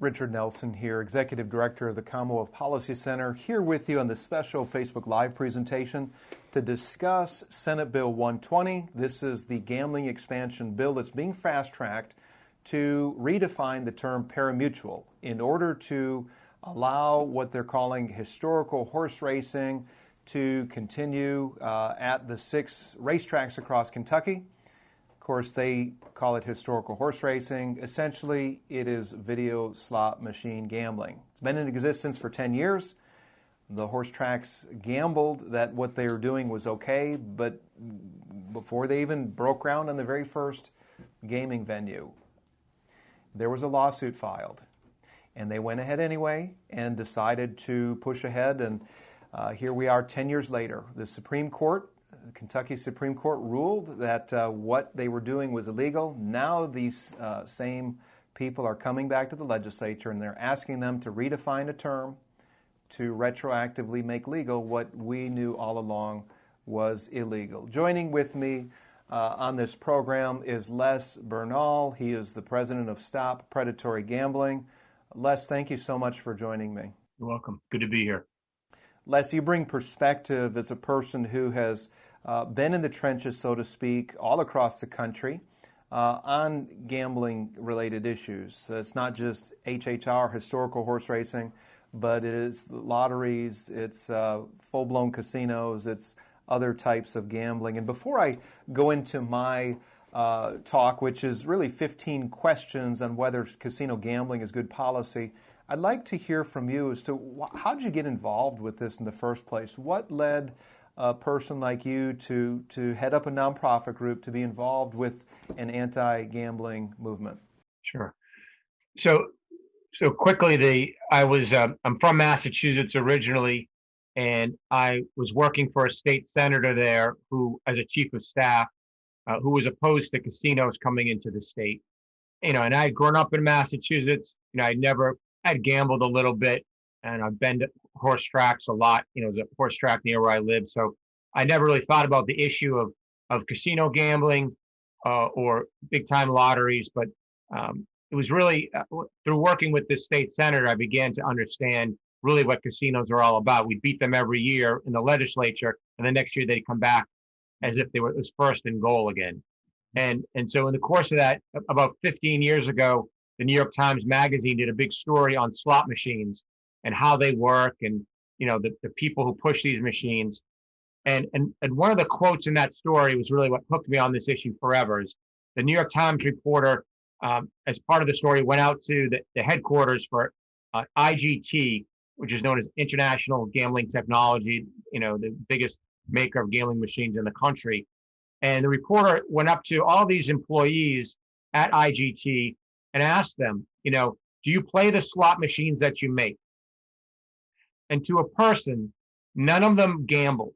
Richard Nelson here, Executive Director of the Commonwealth Policy Center, here with you on this special Facebook Live presentation to discuss Senate Bill 120. This is the gambling expansion bill that's being fast-tracked to redefine the term parimutuel in order to allow what they're calling historical horse racing to continue at the 6 racetracks across Kentucky. Of course, they call it historical horse racing. Essentially, it is video slot machine gambling. It's been in existence for 10 years. The horse tracks gambled that what they were doing was okay, but before they even broke ground on the very first gaming venue, there was a lawsuit filed. And they went ahead anyway and decided to push ahead. And here we are 10 years later. The Supreme Court, Kentucky Supreme Court, ruled that what they were doing was illegal. Now these same people are coming back to the legislature and they're asking them to redefine a term to retroactively make legal what we knew all along was illegal. Joining with me on this program is Les Bernal. He is the president of Stop Predatory Gambling. Les, thank you so much for joining me. You're welcome. Good to be here. Les, you bring perspective as a person who has been in the trenches, so to speak, all across the country on gambling-related issues. It's not just HHR, historical horse racing, but it is lotteries, it's full-blown casinos, it's other types of gambling. And before I go into my talk, which is really 15 questions on whether casino gambling is good policy, I'd like to hear from you as to how did you get involved with this in the first place? What led a person like you to head up a nonprofit group to be involved with an anti-gambling movement? Sure. So quickly, I'm from Massachusetts originally, and I was working for a state senator there who, as a chief of staff, who was opposed to casinos coming into the state. And I had grown up in Massachusetts. I'd gambled a little bit, and I've been to horse tracks a lot. There's a horse track near where I live. So I never really thought about the issue of casino gambling or big time lotteries. But it was really through working with this state senator, I began to understand really what casinos are all about. We beat them every year in the legislature, and the next year they'd come back as if it was first and goal again. And so in the course of that, about 15 years ago, the New York Times Magazine did a big story on slot machines and how they work and, the people who push these machines. And one of the quotes in that story was really what hooked me on this issue forever. Is the New York Times reporter, as part of the story, went out to the headquarters for IGT, which is known as International Gambling Technology, the biggest maker of gambling machines in the country. And the reporter went up to all these employees at IGT and asked them, do you play the slot machines that you make? And to a person, none of them gambled.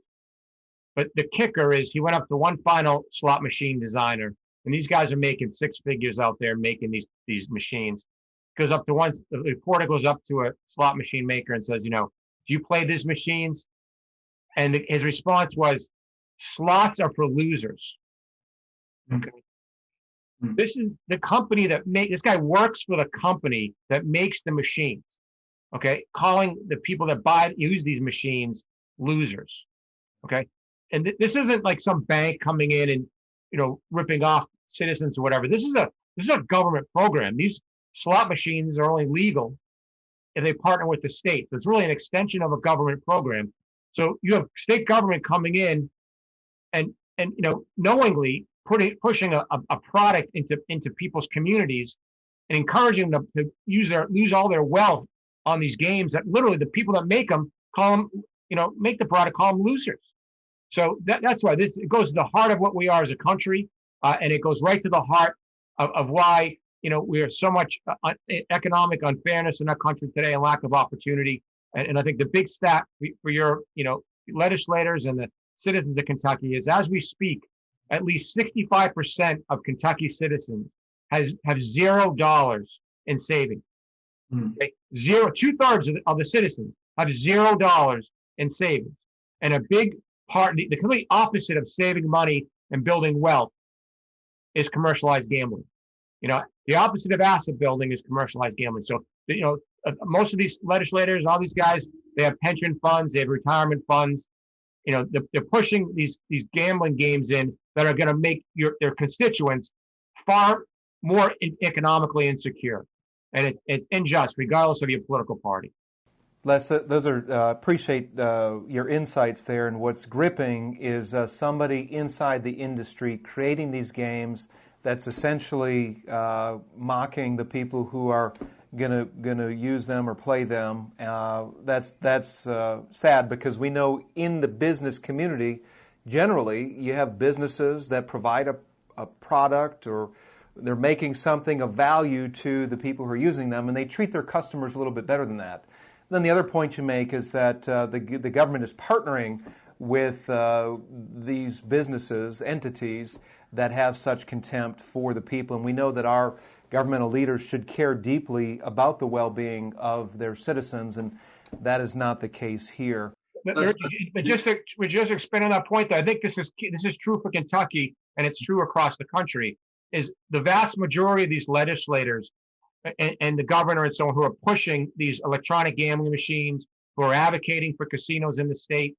But the kicker is he went up to one final slot machine designer, and these guys are making 6 figures out there making these machines. The reporter goes up to a slot machine maker and says, do you play these machines? And his response was, slots are for losers. Okay. Mm-hmm. This is the company this guy works for the company that makes the machines. Okay. Calling the people that use these machines losers. Okay. And this isn't like some bank coming in and, ripping off citizens or whatever. This is a government program. These slot machines are only legal if they partner with the state. So it's really an extension of a government program. So you have state government coming in and knowingly pushing a product into people's communities and encouraging them to lose all their wealth on these games that literally the people that make them make the product, call them losers. So that's why it goes to the heart of what we are as a country, and it goes right to the heart of why we are so much economic unfairness in our country today and lack of opportunity. And I think the big stat for your legislators and the citizens of Kentucky is, as we speak, at least 65% of Kentucky citizens have $0 in savings. Okay? 2/3 of the citizens have $0 in savings. And a big part, the complete opposite of saving money and building wealth is commercialized gambling. The opposite of asset building is commercialized gambling. So Most of these legislators, all these guys, they have pension funds, they have retirement funds. They're pushing these gambling games in that are going to make their constituents far more economically insecure, and it's unjust, regardless of your political party. Les, those are appreciate your insights there. And what's gripping is somebody inside the industry creating these games that's essentially mocking the people who are gonna use them or play them. That's sad, because we know in the business community, generally, you have businesses that provide a product, or they're making something of value to the people who are using them, and they treat their customers a little bit better than that. Then the other point you make is that the government is partnering with these businesses, entities that have such contempt for the people. And we know that our governmental leaders should care deeply about the well-being of their citizens, and that is not the case here. But just to expand on that point, though, I think this is true for Kentucky, and it's true across the country, is the vast majority of these legislators and the governor and so on who are pushing these electronic gambling machines, who are advocating for casinos in the state,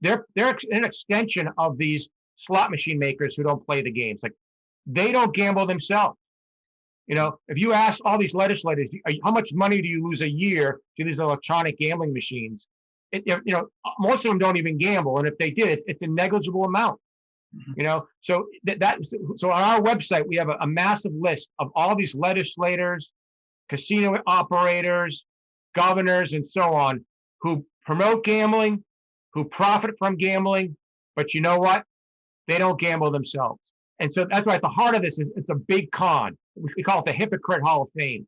they're an extension of these slot machine makers who don't play the games. Like, they don't gamble themselves. If you ask all these legislators, how much money do you lose a year to these electronic gambling machines? Most of them don't even gamble, and if they did, it's a negligible amount. So so on our website we have a massive list of all these legislators, casino operators, governors, and so on, who promote gambling, who profit from gambling, but you know what? They don't gamble themselves. And so that's why at the heart of this is it's a big con. We call it the Hypocrite Hall of Fame,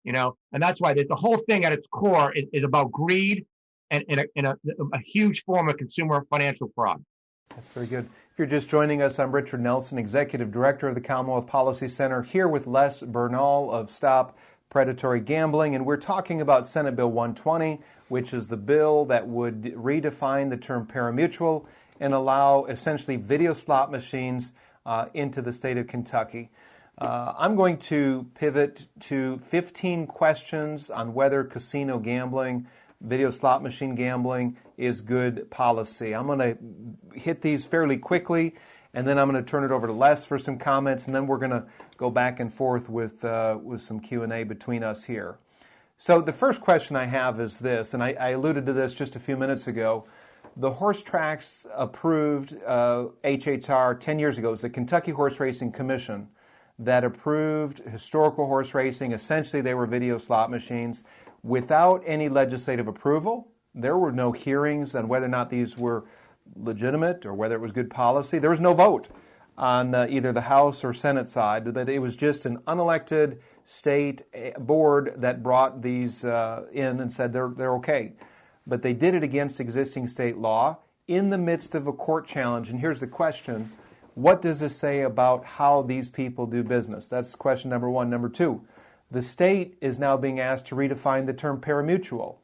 and that's why the whole thing at its core is about greed and a huge form of consumer financial fraud. That's very good. If you're just joining us, I'm Richard Nelson, Executive Director of the Commonwealth Policy Center, here with Les Bernal of Stop Predatory Gambling, and we're talking about Senate Bill 120, which is the bill that would redefine the term parimutuel and allow essentially video slot machines into the state of Kentucky. I'm going to pivot to 15 questions on whether casino gambling, video slot machine gambling, is good policy. I'm going to hit these fairly quickly, and then I'm going to turn it over to Les for some comments, and then we're going to go back and forth with some Q&A between us here. So the first question I have is this, and I alluded to this just a few minutes ago. The horse tracks approved HHR 10 years ago. It was the Kentucky Horse Racing Commission that approved historical horse racing. Essentially, they were video slot machines without any legislative approval. There were no hearings on whether or not these were legitimate or whether it was good policy. There was no vote on either the House or Senate side. But it was just an unelected state board that brought these in and said they're okay. But they did it against existing state law in the midst of a court challenge. And here's the question: what does this say about how these people do business? That's question number one. Number two, the state is now being asked to redefine the term parimutuel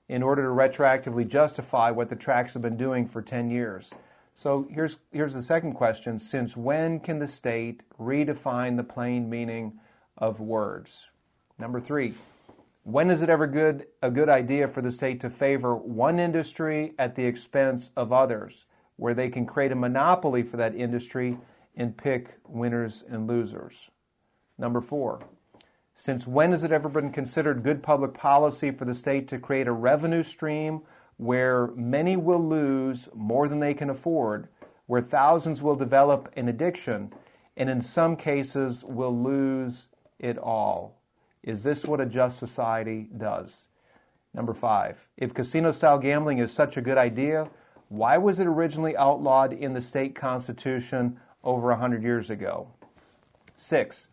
in order to retroactively justify what the tracks have been doing for 10 years. So here's the second question: since when can the state redefine the plain meaning of words? Number three, when is it ever a good idea for the state to favor one industry at the expense of others, where they can create a monopoly for that industry and pick winners and losers? Number four, since when has it ever been considered good public policy for the state to create a revenue stream where many will lose more than they can afford, where thousands will develop an addiction, and in some cases will lose it all? Is this what a just society does? Number five, if casino-style gambling is such a good idea, why was it originally outlawed in the state constitution over 100 years ago? 6,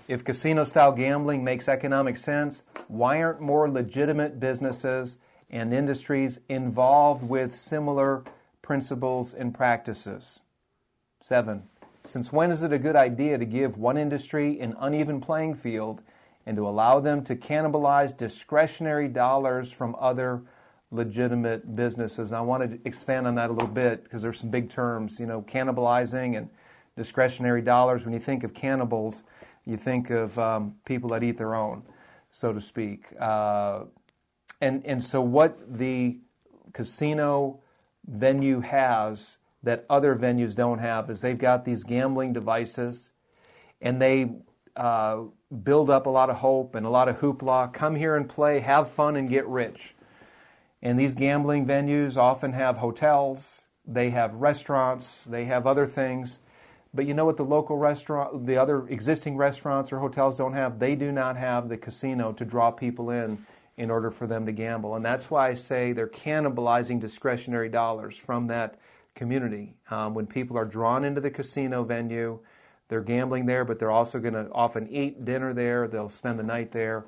if casino-style gambling makes economic sense, why aren't more legitimate businesses and industries involved with similar principles and practices? 7, since when is it a good idea to give one industry an uneven playing field and to allow them to cannibalize discretionary dollars from other legitimate businesses? And I want to expand on that a little bit because there's some big terms, cannibalizing and discretionary dollars. When you think of cannibals, you think of people that eat their own. so to speak. And so what the casino venue has that other venues don't have is they've got these gambling devices, and they build up a lot of hope and a lot of hoopla. Come here and play, have fun, and get rich. And these gambling venues often have hotels, they have restaurants, they have other things. But you know what the local restaurant, the other existing restaurants or hotels don't have? They do not have the casino to draw people in order for them to gamble. And that's why I say they're cannibalizing discretionary dollars from that community. When people are drawn into the casino venue, they're gambling there, but they're also going to often eat dinner there. They'll spend the night there.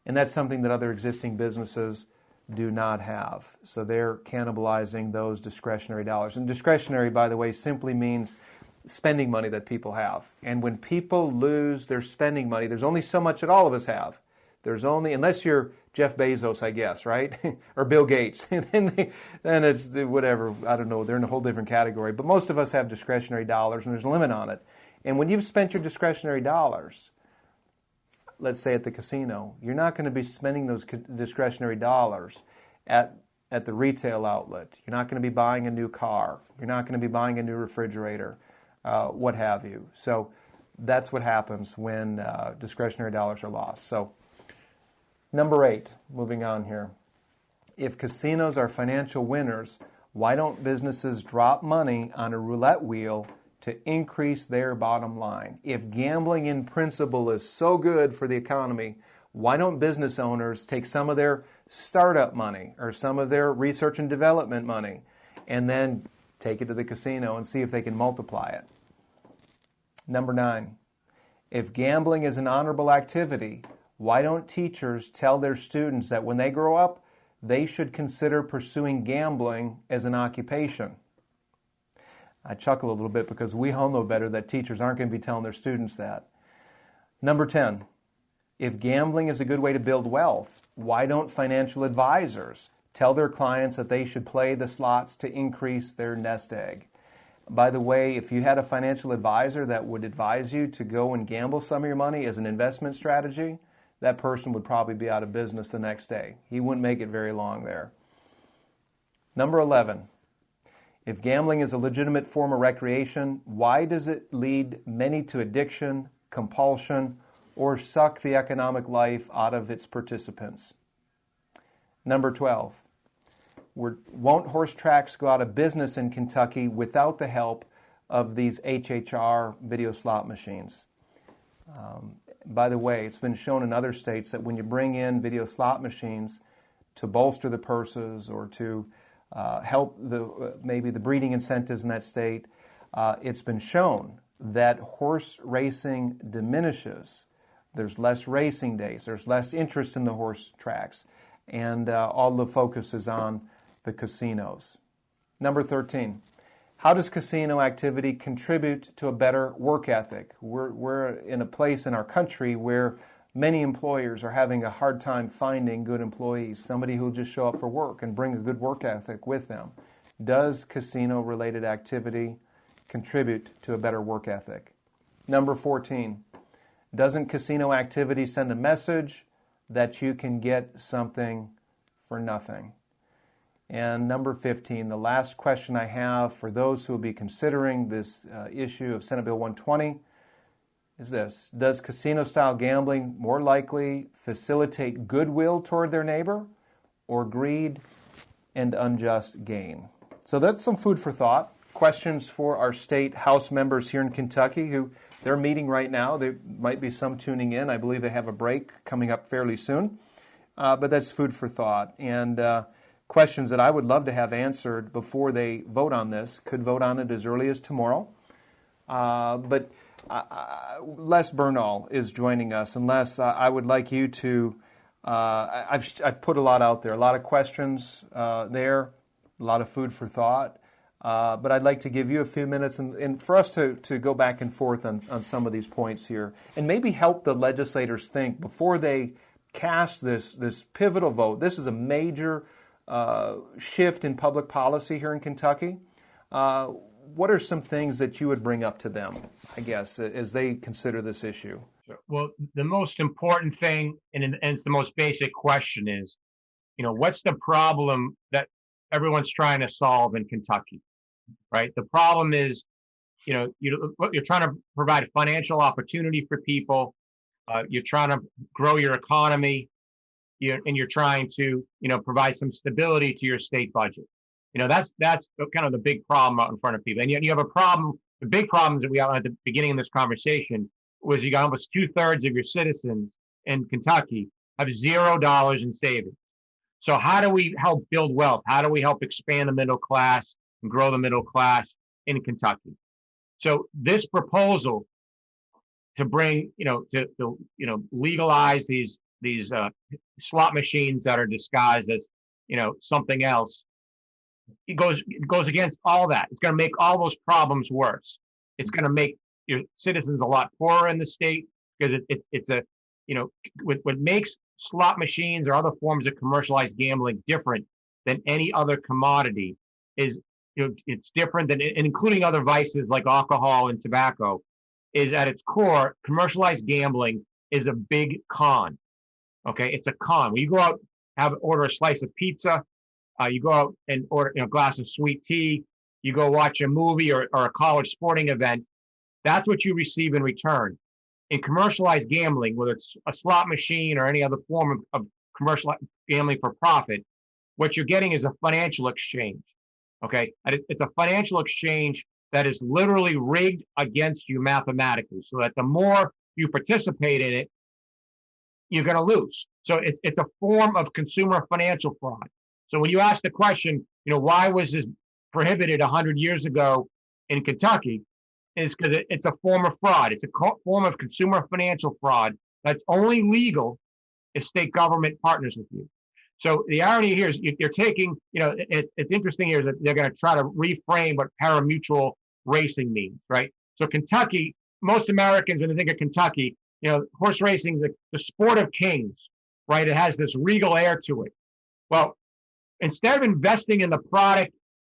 And that's something that other existing businesses do not have. So they're cannibalizing those discretionary dollars. And discretionary, by the way, simply means spending money that people have. And when people lose their spending money, there's only so much that all of us have. There's only, unless you're Jeff Bezos, I guess, right? Or Bill Gates. then it's whatever, I don't know, they're in a whole different category. But most of us have discretionary dollars, and there's a limit on it. And when you've spent your discretionary dollars, let's say at the casino, you're not going to be spending those discretionary dollars at the retail outlet. You're not going to be buying a new car. You're not going to be buying a new refrigerator, what have you. So that's what happens when discretionary dollars are lost. So number 8, moving on here. If casinos are financial winners, why don't businesses drop money on a roulette wheel to increase their bottom line? If gambling in principle is so good for the economy, why don't business owners take some of their startup money or some of their research and development money and then take it to the casino and see if they can multiply it? Number 9, if gambling is an honorable activity, why don't teachers tell their students that when they grow up, they should consider pursuing gambling as an occupation? I chuckle a little bit because we all know better that teachers aren't going to be telling their students that. Number 10, if gambling is a good way to build wealth, why don't financial advisors tell their clients that they should play the slots to increase their nest egg? By the way, if you had a financial advisor that would advise you to go and gamble some of your money as an investment strategy, that person would probably be out of business the next day. He wouldn't make it very long there. Number 11, if gambling is a legitimate form of recreation, why does it lead many to addiction, compulsion, or suck the economic life out of its participants? Number 12, won't horse tracks go out of business in Kentucky without the help of these HHR video slot machines? By the way, it's been shown in other states that when you bring in video slot machines to bolster the purses or to help maybe the breeding incentives in that state, it's been shown that horse racing diminishes. There's less racing days. There's less interest in the horse tracks. And all the focus is on the casinos. Number 13, how does casino activity contribute to a better work ethic? We're in a place in our country where many employers are having a hard time finding good employees, somebody who will just show up for work and bring a good work ethic with them. Does casino-related activity contribute to a better work ethic? Number 14, doesn't casino activity send a message that you can get something for nothing? And number 15, the last question I have for those who will be considering this issue of Senate Bill 120 is this: does casino-style gambling more likely facilitate goodwill toward their neighbor or greed and unjust gain? So that's some food for thought. Questions for our state House members here in Kentucky who they're meeting right now. There might be some tuning in. I believe they have a break coming up fairly soon. But that's food for thought. And questions that I would love to have answered before they vote on this. Could vote on it as early as tomorrow. But Les Bernal is joining us. And Les, I would like you to, I've put a lot out there, a lot of questions there, a lot of food for thought. But I'd like to give you a few minutes and for us to go back and forth on some of these points here and maybe help the legislators think before they cast this pivotal vote. This is a major shift in public policy here in Kentucky. What are some things that you would bring up to them, I guess, as they consider this issue? Well, the most important thing, and it's the most basic question is, what's the problem that everyone's trying to solve in Kentucky, right? The problem is, you're trying to provide financial opportunity for people. You're trying to grow your economy, and you're trying to, provide some stability to your state budget. That's kind of the big problem out in front of people. And yet you have a problem. The big problems that we outlined at the beginning of this conversation was you got almost 2/3 of your citizens in Kentucky have $0 in savings. So how do we help build wealth? How do we help expand the middle class and grow the middle class in Kentucky? So this proposal to bring, legalize these slot machines that are disguised as, something else, it goes against all that. It's going to make all those problems worse. It's going to make your citizens a lot poorer in the state because what makes slot machines or other forms of commercialized gambling different than any other commodity is, it's different than, including other vices like alcohol and tobacco, is at its core, commercialized gambling is a big con. Okay, it's a con. When you go out, order a slice of pizza, you go out and order a glass of sweet tea, you go watch a movie or a college sporting event, that's what you receive in return. In commercialized gambling, whether it's a slot machine or any other form of commercial gambling for profit, what you're getting is a financial exchange. Okay, and it's a financial exchange that is literally rigged against you mathematically, so that the more you participate in it, you're going to lose. So it's a form of consumer financial fraud. So when you ask the question, why was this prohibited 100 years ago in Kentucky, is because it's a form of fraud. It's a form of consumer financial fraud that's only legal if state government partners with you. So the irony here is you're taking, it's interesting here that they're going to try to reframe what pari-mutuel racing means, right? So Kentucky, most Americans, when they think of Kentucky, horse racing, the sport of kings, right? It has this regal air to it. Well, instead of investing in the product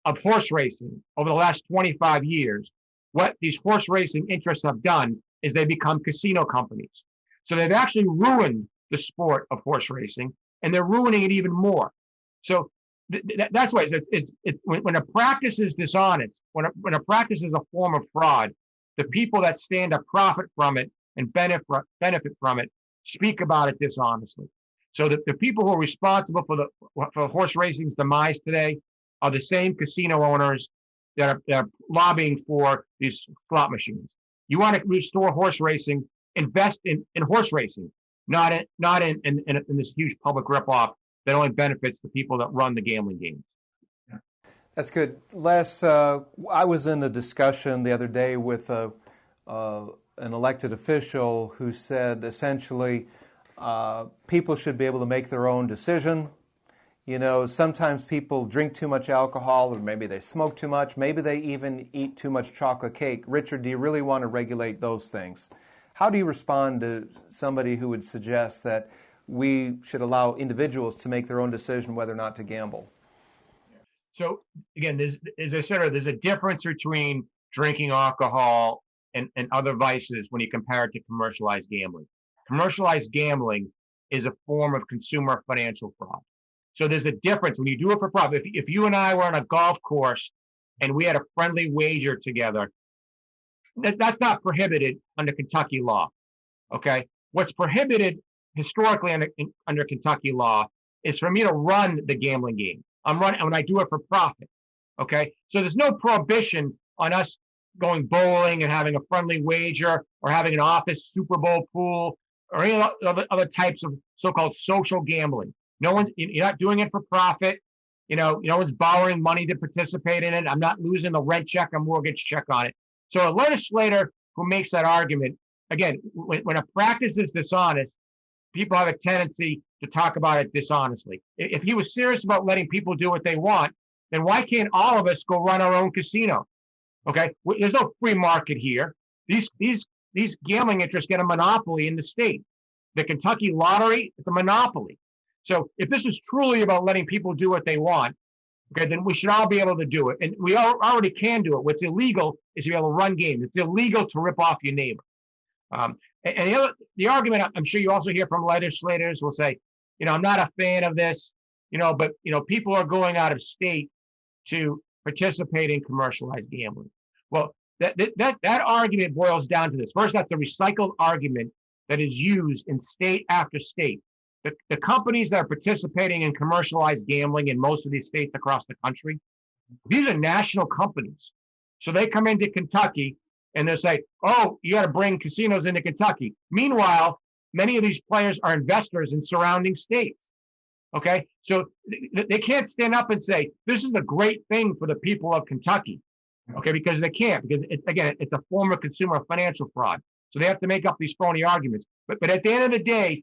of horse racing over the last 25 years, what these horse racing interests have done is they become casino companies. So they've actually ruined the sport of horse racing, and they're ruining it even more. So that's why it's when a practice is dishonest, when a practice is a form of fraud, the people that stand to profit from it and benefit from it speak about it dishonestly. So the people who are responsible for horse racing's demise today are the same casino owners that are lobbying for these slot machines. You want to restore horse racing, invest in horse racing, not in this huge public ripoff that only benefits the people that run the gambling games. That's good. Les, I was in a discussion the other day with an elected official who said essentially people should be able to make their own decision. Sometimes people drink too much alcohol, or maybe they smoke too much, maybe they even eat too much chocolate cake. Richard, do you really want to regulate those things? How do you respond to somebody who would suggest that we should allow individuals to make their own decision whether or not to gamble? So again, as I said, there's a difference between drinking alcohol and other vices when you compare it to commercialized gambling. Commercialized gambling is a form of consumer financial fraud. So there's a difference when you do it for profit. If you and I were on a golf course and we had a friendly wager together, that's not prohibited under Kentucky law. Okay, what's prohibited historically under Kentucky law is for me to run the gambling game. I'm running when I do it for profit. Okay, so there's no prohibition on us going bowling and having a friendly wager or having an office Super Bowl pool or any other types of so-called social gambling. You're not doing it for profit. No one's borrowing money to participate in it. I'm not losing the rent check or mortgage check on it. So a legislator who makes that argument, again, when a practice is dishonest, people have a tendency to talk about it dishonestly. If he was serious about letting people do what they want, then why can't all of us go run our own casino? Okay, there's no free market here. These gambling interests get a monopoly in the state. The Kentucky lottery, it's a monopoly. So if this is truly about letting people do what they want, okay, then we should all be able to do it. And we already can do it. What's illegal is to be able to run games. It's illegal to rip off your neighbor. And the argument I'm sure you also hear from legislators will say, I'm not a fan of this, but people are going out of state to participate in commercialized gambling. Well, that argument boils down to this. First, that's a recycled argument that is used in state after state. The companies that are participating in commercialized gambling in most of these states across the country, these are national companies. So they come into Kentucky and they say, oh, you got to bring casinos into Kentucky. Meanwhile, many of these players are investors in surrounding states. Okay, so they can't stand up and say, this is a great thing for the people of Kentucky. Okay, because they can't, because it's a form of consumer financial fraud. So they have to make up these phony arguments. But at the end of the day,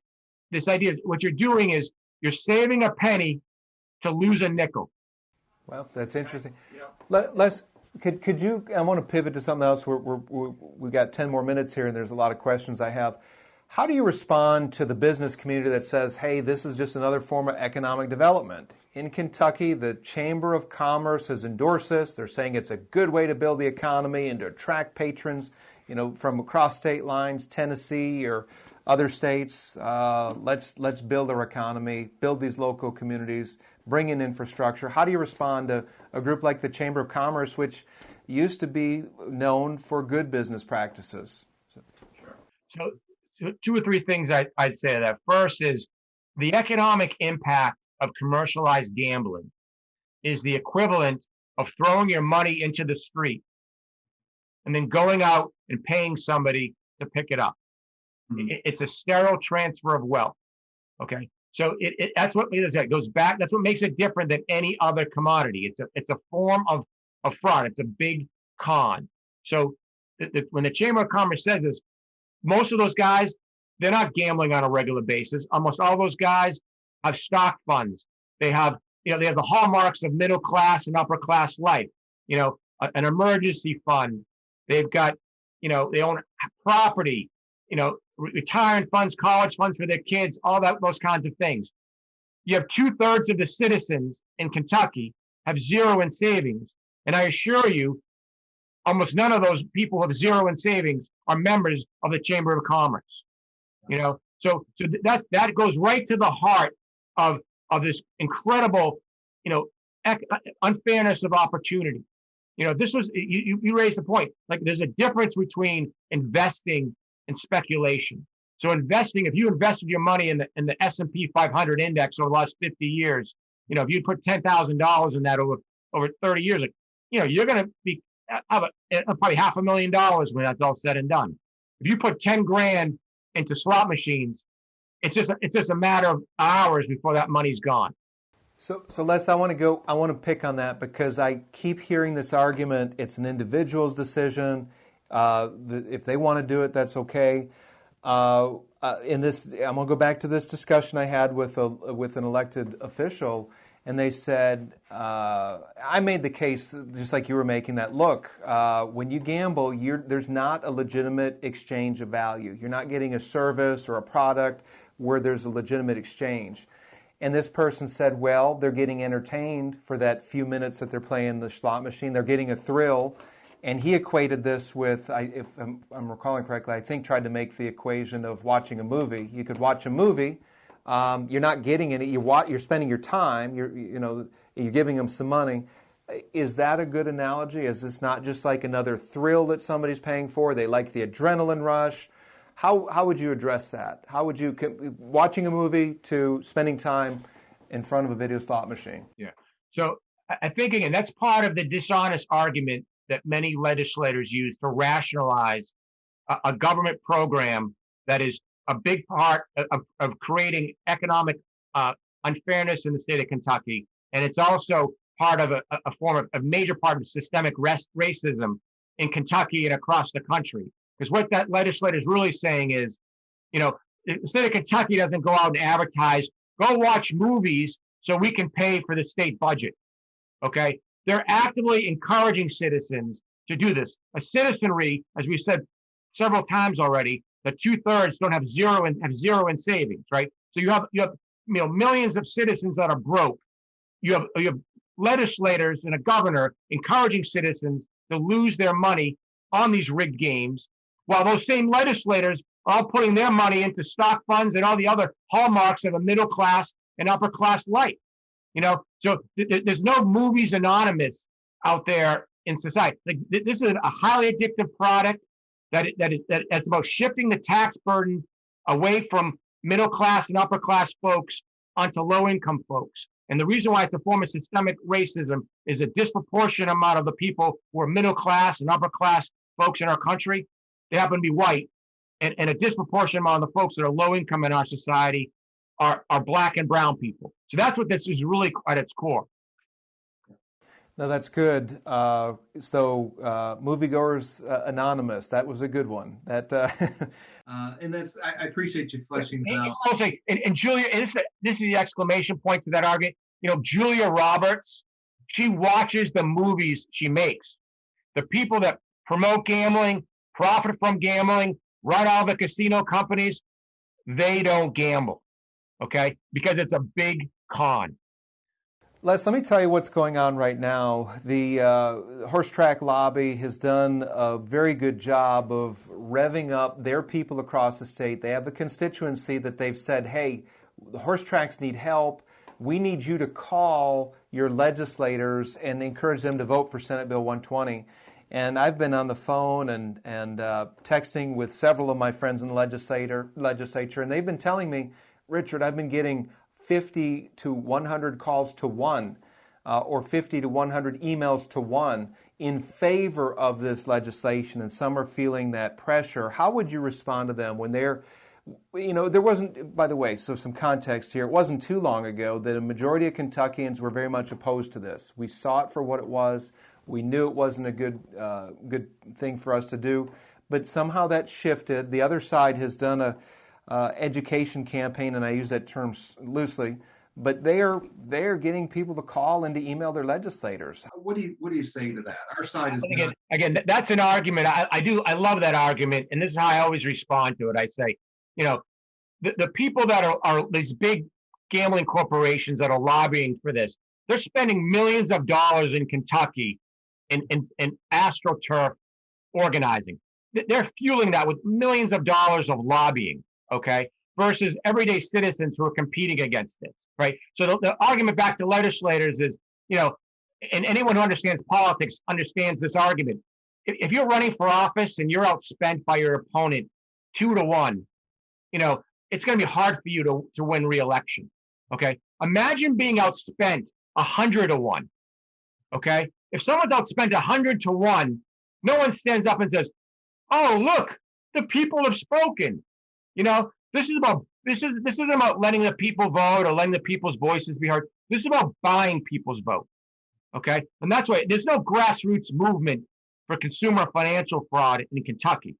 this idea is what you're doing is you're saving a penny to lose a nickel. Well, that's interesting. Yeah. Could you? I want to pivot to something else. We've got 10 more minutes here, and there's a lot of questions I have. How do you respond to the business community that says, hey, this is just another form of economic development? In Kentucky, the Chamber of Commerce has endorsed this. They're saying it's a good way to build the economy and to attract patrons, from across state lines, Tennessee or other states. Let's build our economy, build these local communities, bring in infrastructure. How do you respond to a group like the Chamber of Commerce, which used to be known for good business practices? So 2 or 3 things I'd say to that. First is the economic impact of commercialized gambling is the equivalent of throwing your money into the street and then going out and paying somebody to pick it up. Mm-hmm. It's a sterile transfer of wealth. Okay, so that's what it goes back. That's what makes it different than any other commodity. It's a form of fraud. It's a big con. So when the Chamber of Commerce says this, most of those guys, they're not gambling on a regular basis. Almost all those guys have stock funds. They have the hallmarks of middle class and upper class life. An emergency fund. They've got, they own property. Retirement funds, college funds for their kids, those kinds of things. You have 2/3 of the citizens in Kentucky have zero in savings, and I assure you, almost none of those people who have zero in savings are members of the Chamber of Commerce. So that goes right to the heart of this incredible, unfairness of opportunity. This was you raised the point. Like there's a difference between investing and speculation. So investing, if you invested your money in the S&P 500 index over the last 50 years, if you put $10,000 in that over 30 years, you're going to be have probably $500,000 when that's all said and done. If you put 10 grand into slot machines, it's just a matter of hours before that money's gone. So Les, I want to pick on that because I keep hearing this argument. It's an individual's decision. If they want to do it, that's okay. I'm going to go back to this discussion I had with an elected official, and they said, I made the case, just like you were making, that, look, when you gamble, there's not a legitimate exchange of value. You're not getting a service or a product where there's a legitimate exchange. And this person said, well, they're getting entertained for that few minutes that they're playing the slot machine. They're getting a thrill. And he equated this with, if I'm recalling correctly, I think tried to make the equation of watching a movie. You could watch a movie. You're not getting any. You're spending your time. You're giving them some money. Is that a good analogy? Is this not just like another thrill that somebody's paying for? They like the adrenaline rush. How would you address that? How would you watching a movie to spending time in front of a video slot machine? Yeah. So I think again that's part of the dishonest argument that many legislators use to rationalize a government program that is a big part of creating economic unfairness in the state of Kentucky. And it's also part of a major part of systemic racism in Kentucky and across the country. Because what that legislator is really saying is, the state of Kentucky doesn't go out and advertise, go watch movies so we can pay for the state budget. Okay? They're actively encouraging citizens to do this. A citizenry, as we said several times already, that 2/3 don't have zero in savings, right? So you have millions of citizens that are broke. You have legislators and a governor encouraging citizens to lose their money on these rigged games, while those same legislators are all putting their money into stock funds and all the other hallmarks of a middle class and upper class life. So there's no movies anonymous out there in society. Like, this is a highly addictive product that's about shifting the tax burden away from middle class and upper class folks onto low income folks. And the reason why it's a form of systemic racism is a disproportionate amount of the people who are middle class and upper class folks in our country, they happen to be white, and a disproportionate amount of the folks that are low income in our society are black and brown people. So that's what this is really at its core. No, that's good. Moviegoers Anonymous, that was a good one. That and that's I appreciate you fleshing that out. I'll say, and Julia, and this is the exclamation point to that argument. Julia Roberts, she watches the movies she makes. The people that promote gambling, profit from gambling, run all the casino companies, they don't gamble, okay? Because it's a big con. Les, let me tell you what's going on right now. The horse track lobby has done a very good job of revving up their people across the state. They have a constituency that they've said, hey, the horse tracks need help. We need you to call your legislators and encourage them to vote for Senate Bill 120. And I've been on the phone and texting with several of my friends in the legislature, and they've been telling me, Richard, I've been getting 50 to 100 calls to one, or 50 to 100 emails to one in favor of this legislation, and some are feeling that pressure. How would you respond to them when they're, there wasn't, by the way, so some context here, it wasn't too long ago that a majority of Kentuckians were very much opposed to this. We saw it for what it was. We knew it wasn't a good thing for us to do, but somehow that shifted. The other side has done a education campaign, and I use that term loosely, but they are getting people to call and to email their legislators. What do you say to that? Our side is again, that's an argument. I love that argument, and this is how I always respond to it. I say, the people that are these big gambling corporations that are lobbying for this, they're spending millions of dollars in Kentucky in AstroTurf organizing. They're fueling that with millions of dollars of lobbying. Okay, versus everyday citizens who are competing against this, right? So the argument back to legislators is, and anyone who understands politics understands this argument. If you're running for office and you're outspent by your opponent 2-1, it's going to be hard for you to win re-election. Okay, imagine being outspent 100-1. Okay, if someone's outspent 100-1, no one stands up and says, "Oh, look, the people have spoken." This isn't about letting the people vote or letting the people's voices be heard. This is about buying people's vote. Okay? And that's why there's no grassroots movement for consumer financial fraud in Kentucky.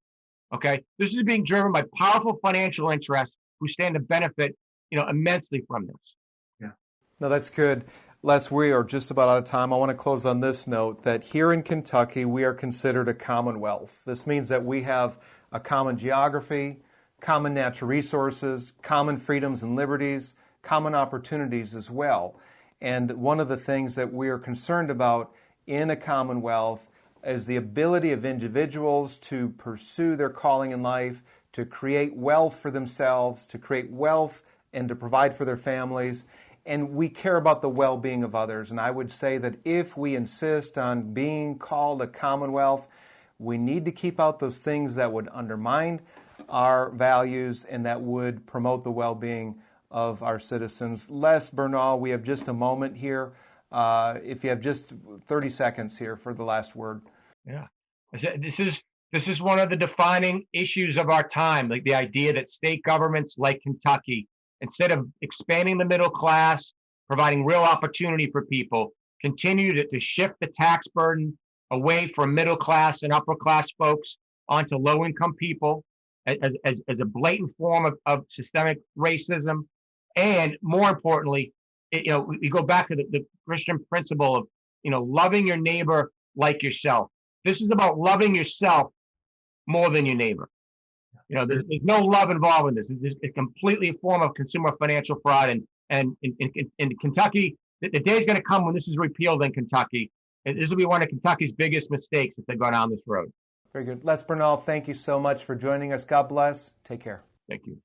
Okay? This is being driven by powerful financial interests who stand to benefit, immensely from this. Yeah. No, that's good. Les, we are just about out of time. I want to close on this note that here in Kentucky, we are considered a commonwealth. This means that we have a common geography, common natural resources, common freedoms and liberties, common opportunities as well. And one of the things that we are concerned about in a commonwealth is the ability of individuals to pursue their calling in life, to create wealth for themselves, to create wealth and to provide for their families. And we care about the well-being of others. And I would say that if we insist on being called a commonwealth, we need to keep out those things that would undermine our values and that would promote the well-being of our citizens. Les, Bernal, we have just a moment here. If you have just 30 seconds here for the last word. Yeah. This is one of the defining issues of our time, like the idea that state governments like Kentucky, instead of expanding the middle class, providing real opportunity for people, continue to shift the tax burden away from middle class and upper class folks onto low-income people, as a blatant form of systemic racism. And more importantly, we go back to the Christian principle of, loving your neighbor like yourself. This is about loving yourself more than your neighbor. There's no love involved in this. It's completely a form of consumer financial fraud. And in Kentucky, the day's going to come when this is repealed in Kentucky. And this will be one of Kentucky's biggest mistakes if they go down this road. Very good. Les Bernal, thank you so much for joining us. God bless. Take care. Thank you.